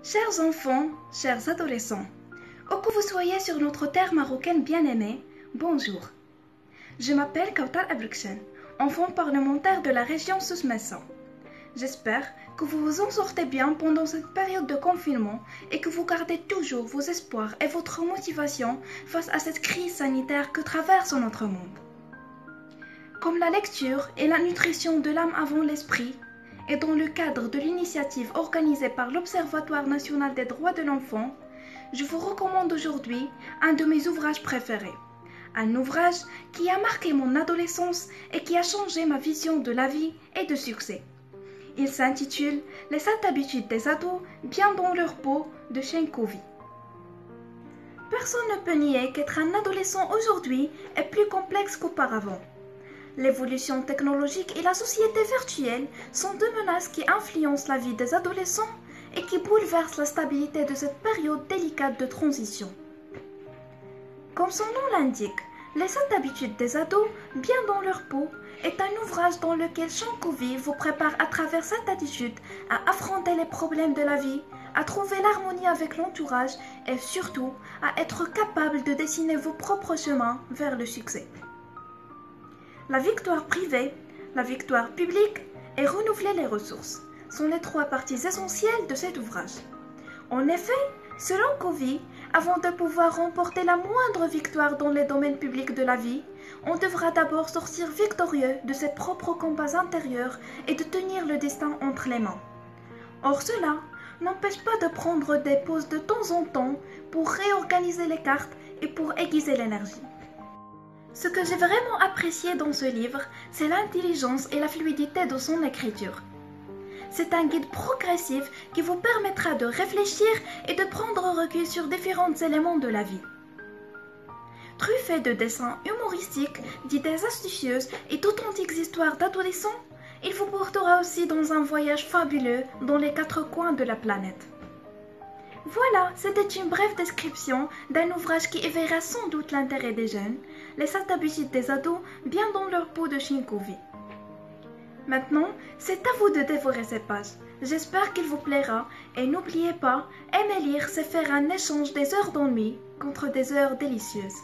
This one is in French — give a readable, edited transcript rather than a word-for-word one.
Chers enfants, chers adolescents, où que vous soyez sur notre terre marocaine bien-aimée, bonjour. Je m'appelle Kautar Abrukchen, enfant parlementaire de la région Souss-Messa. J'espère que vous vous en sortez bien pendant cette période de confinement et que vous gardez toujours vos espoirs et votre motivation face à cette crise sanitaire que traverse notre monde. Comme la lecture et la nutrition de l'âme avant l'esprit, et dans le cadre de l'initiative organisée par l'Observatoire national des droits de l'enfant, je vous recommande aujourd'hui un de mes ouvrages préférés. Un ouvrage qui a marqué mon adolescence et qui a changé ma vision de la vie et de succès. Il s'intitule « Les 7 habitudes des ados bien dans leur peau » de Shane Covey. Personne ne peut nier qu'être un adolescent aujourd'hui est plus complexe qu'auparavant. L'évolution technologique et la société virtuelle sont deux menaces qui influencent la vie des adolescents et qui bouleversent la stabilité de cette période délicate de transition. Comme son nom l'indique, Les 7 habitudes des ados, bien dans leur peau, est un ouvrage dans lequel Shane Covey vous prépare à travers cette attitude à affronter les problèmes de la vie, à trouver l'harmonie avec l'entourage et surtout à être capable de dessiner vos propres chemins vers le succès. La victoire privée, la victoire publique et renouveler les ressources sont les 3 parties essentielles de cet ouvrage. En effet, selon Covey, avant de pouvoir remporter la moindre victoire dans les domaines publics de la vie, on devra d'abord sortir victorieux de ses propres combats intérieurs et de tenir le destin entre les mains. Or cela n'empêche pas de prendre des pauses de temps en temps pour réorganiser les cartes et pour aiguiser l'énergie. Ce que j'ai vraiment apprécié dans ce livre, c'est l'intelligence et la fluidité de son écriture. C'est un guide progressif qui vous permettra de réfléchir et de prendre recul sur différents éléments de la vie. Truffé de dessins humoristiques, d'idées astucieuses et d'authentiques histoires d'adolescents, il vous portera aussi dans un voyage fabuleux dans les 4 coins de la planète. Voilà, c'était une brève description d'un ouvrage qui éveillera sans doute l'intérêt des jeunes, Les 7 habitudes des ados bien dans leur peau de Shane Covey. Maintenant, c'est à vous de dévorer ces pages. J'espère qu'il vous plaira et n'oubliez pas, aimer lire, c'est faire un échange des heures d'ennui contre des heures délicieuses.